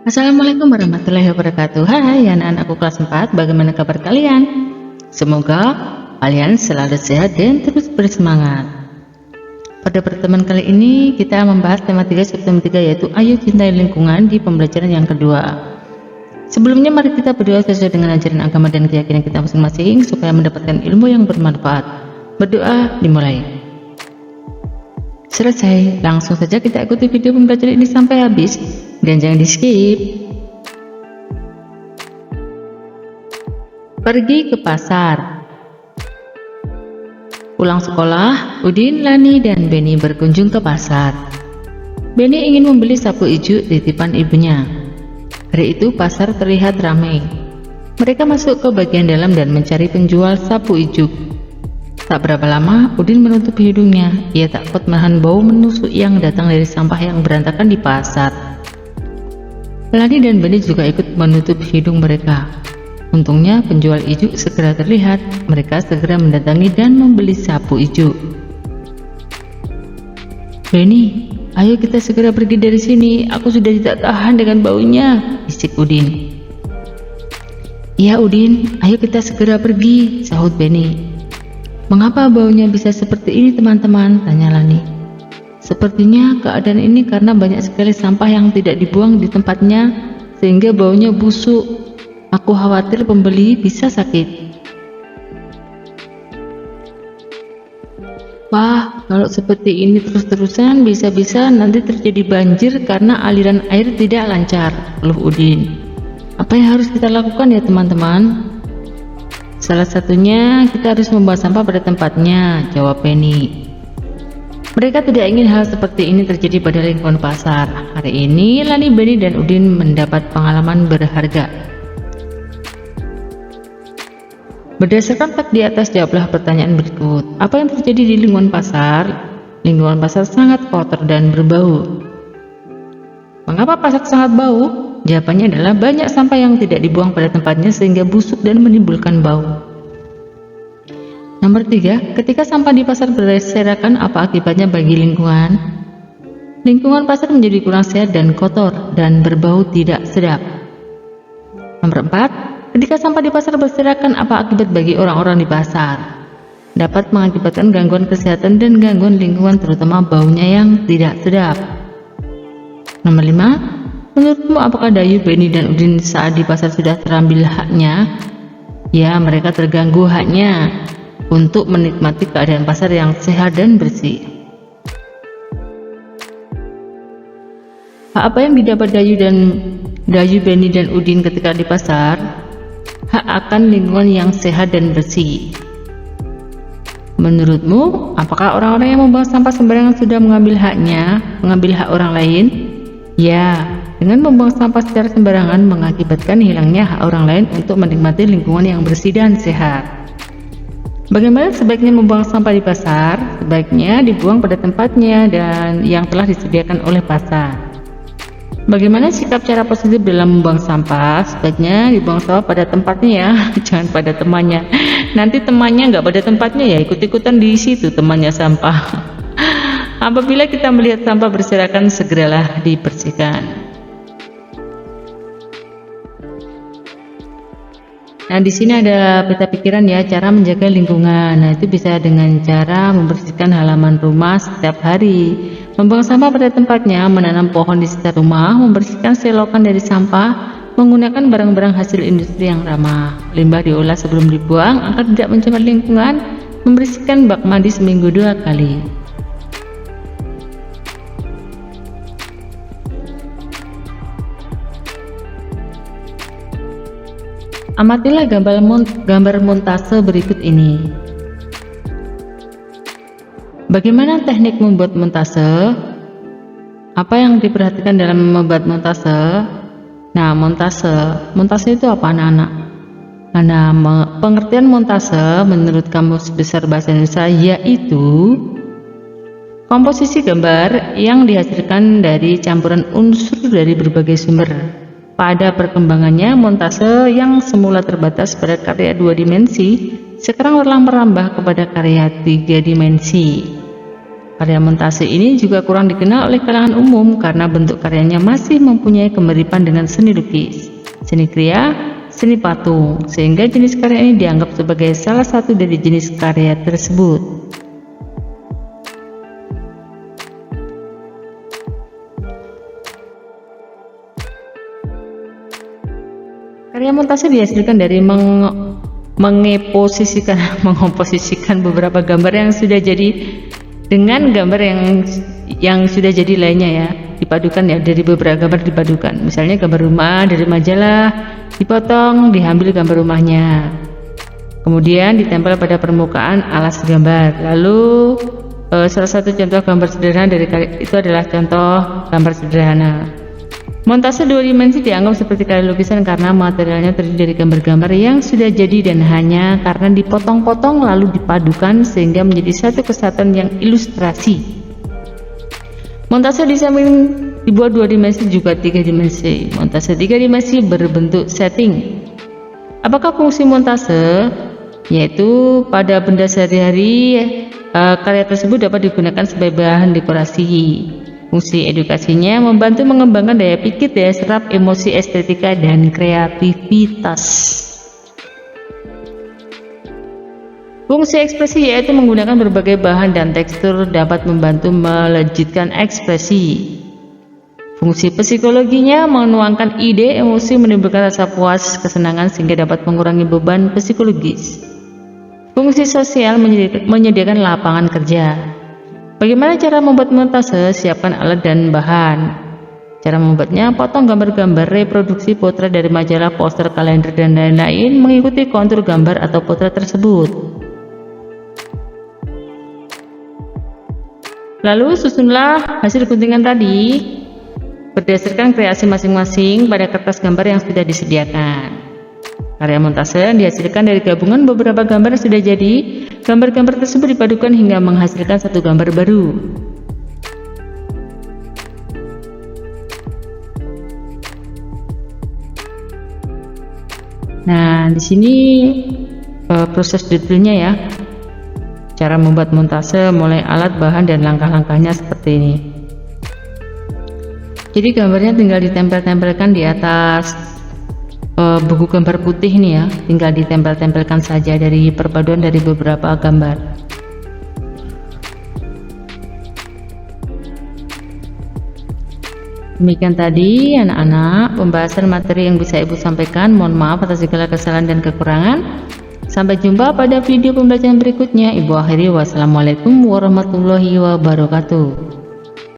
Assalamualaikum warahmatullahi wabarakatuh. Hai anak-anakku kelas 4, bagaimana kabar kalian? Semoga kalian selalu sehat dan terus bersemangat. Pada pertemuan kali ini kita membahas tema 3 subtema 3, yaitu ayo cintai lingkungan di pembelajaran yang kedua. Sebelumnya mari kita berdoa sesuai dengan ajaran agama dan keyakinan kita masing-masing supaya mendapatkan ilmu yang bermanfaat. Berdoa dimulai. Selesai, langsung saja kita ikuti video pembelajaran ini sampai habis dan jangan di skip. Pergi ke pasar. Pulang sekolah, Udin, Lani, dan Beni berkunjung ke pasar. Beni ingin membeli sapu ijuk titipan ibunya. Hari itu pasar terlihat ramai. Mereka masuk ke bagian dalam dan mencari penjual sapu ijuk. Tak berapa lama, Udin menutup hidungnya. Ia takut menahan bau menusuk yang datang dari sampah yang berantakan di pasar. Lani dan Beni juga ikut menutup hidung mereka. Untungnya penjual ijuk segera terlihat. Mereka segera mendatangi dan membeli sapu ijuk. Beni, ayo kita segera pergi dari sini. Aku sudah tidak tahan dengan baunya, bisik Udin. Iya Udin, ayo kita segera pergi, sahut Beni. Mengapa baunya bisa seperti ini teman-teman? Tanya Lani. Sepertinya keadaan ini karena banyak sekali sampah yang tidak dibuang di tempatnya sehingga baunya busuk. Aku khawatir pembeli bisa sakit. Wah, kalau seperti ini terus-terusan bisa-bisa nanti terjadi banjir karena aliran air tidak lancar, keluh Udin. Apa yang harus kita lakukan ya teman-teman? Salah satunya kita harus membuang sampah pada tempatnya, jawab Beni. Mereka tidak ingin hal seperti ini terjadi pada lingkungan pasar. Hari ini Lani, Beni, dan Udin mendapat pengalaman berharga. Berdasarkan fact di atas, jawablah pertanyaan berikut. Apa yang terjadi di lingkungan pasar? Lingkungan pasar sangat kotor dan berbau. Mengapa pasar sangat bau? Jawabannya adalah banyak sampah yang tidak dibuang pada tempatnya sehingga busuk dan menimbulkan bau. Nomor 3, ketika sampah di pasar berserakan, apa akibatnya bagi lingkungan? Lingkungan pasar menjadi kurang sehat dan kotor dan berbau tidak sedap. Nomor 4, ketika sampah di pasar berserakan, apa akibat bagi orang-orang di pasar? Dapat mengakibatkan gangguan kesehatan dan gangguan lingkungan, terutama baunya yang tidak sedap. Nomor 5, menurutmu apakah Dayu, Beni, dan Udin saat di pasar sudah terambil haknya? Ya, mereka terganggu haknya untuk menikmati keadaan pasar yang sehat dan bersih. Hak apa yang didapat Dayu, Beni, dan Udin ketika di pasar? Hak akan lingkungan yang sehat dan bersih. Menurutmu, apakah orang-orang yang membuang sampah sembarangan sudah mengambil haknya, mengambil hak orang lain? Ya, dengan membuang sampah secara sembarangan mengakibatkan hilangnya hak orang lain untuk menikmati lingkungan yang bersih dan sehat. Bagaimana sebaiknya membuang sampah di pasar? Sebaiknya dibuang pada tempatnya dan yang telah disediakan oleh pasar. Bagaimana sikap cara positif dalam membuang sampah? Sebaiknya dibuang sampah pada tempatnya ya, jangan pada temannya. Nanti temannya nggak pada tempatnya ya, ikut-ikutan di situ temannya sampah. Apabila kita melihat sampah berserakan, segeralah dibersihkan. Nah, di sini ada peta pikiran ya, cara menjaga lingkungan. Nah, itu bisa dengan cara membersihkan halaman rumah setiap hari, membuang sampah pada tempatnya, menanam pohon di sekitar rumah, membersihkan selokan dari sampah, menggunakan barang-barang hasil industri yang ramah. Limbah diolah sebelum dibuang agar tidak mencemar lingkungan, membersihkan bak mandi seminggu 2 kali. Amatilah gambar montase berikut ini. Bagaimana teknik membuat montase? Apa yang diperhatikan dalam membuat montase? Nah, montase itu apa anak-anak? Nah, pengertian montase menurut Kamus Besar Bahasa Indonesia yaitu komposisi gambar yang dihasilkan dari campuran unsur dari berbagai sumber. Pada perkembangannya, montase yang semula terbatas pada karya 2 dimensi, sekarang telah merambah kepada karya 3 dimensi. Karya montase ini juga kurang dikenal oleh kalangan umum karena bentuk karyanya masih mempunyai kemiripan dengan seni lukis, seni kriya, seni patung, sehingga jenis karya ini dianggap sebagai salah satu dari jenis karya tersebut. Karya montase dihasilkan dari mengkomposisikan beberapa gambar yang sudah jadi dengan gambar yang sudah jadi lainnya ya, dipadukan ya, dari beberapa gambar dipadukan. Misalnya gambar rumah dari majalah dipotong, diambil gambar rumahnya, kemudian ditempel pada permukaan alas gambar. Lalu salah satu contoh gambar sederhana dari itu adalah contoh gambar sederhana. Montase dua dimensi dianggap seperti karya lukisan karena materialnya terdiri dari gambar-gambar yang sudah jadi dan hanya karena dipotong-potong lalu dipadukan sehingga menjadi satu kesatuan yang ilustrasi. Montase di samping dibuat dua dimensi juga tiga dimensi. Montase tiga dimensi berbentuk setting. Apakah fungsi montase? Yaitu pada benda sehari-hari karya tersebut dapat digunakan sebagai bahan dekorasi. Fungsi edukasinya membantu mengembangkan daya pikir, daya serap, emosi, estetika, dan kreativitas. Fungsi ekspresi yaitu menggunakan berbagai bahan dan tekstur dapat membantu melejitkan ekspresi. Fungsi psikologinya menuangkan ide, emosi, menimbulkan rasa puas, kesenangan sehingga dapat mengurangi beban psikologis. Fungsi sosial menyediakan lapangan kerja. Bagaimana cara membuat montase? Siapkan alat dan bahan. Cara membuatnya: potong gambar-gambar, reproduksi potret dari majalah, poster, kalender, dan lain-lain, mengikuti kontur gambar atau potret tersebut. Lalu susunlah hasil guntingan tadi berdasarkan kreasi masing-masing pada kertas gambar yang sudah disediakan. Karya montase dihasilkan dari gabungan beberapa gambar yang sudah jadi. Gambar-gambar tersebut dipadukan hingga menghasilkan satu gambar baru. Nah, di sini proses detailnya ya. Cara membuat montase, mulai alat, bahan, dan langkah-langkahnya seperti ini. Jadi gambarnya tinggal ditempel-tempelkan di atas buku gambar putih ini ya, tinggal ditempel-tempelkan saja dari perpaduan dari beberapa gambar. Demikian tadi anak-anak pembahasan materi yang bisa Ibu sampaikan. Mohon maaf atas segala kesalahan dan kekurangan. Sampai jumpa pada video pembelajaran berikutnya. Ibu akhiri, wassalamualaikum warahmatullahi wabarakatuh.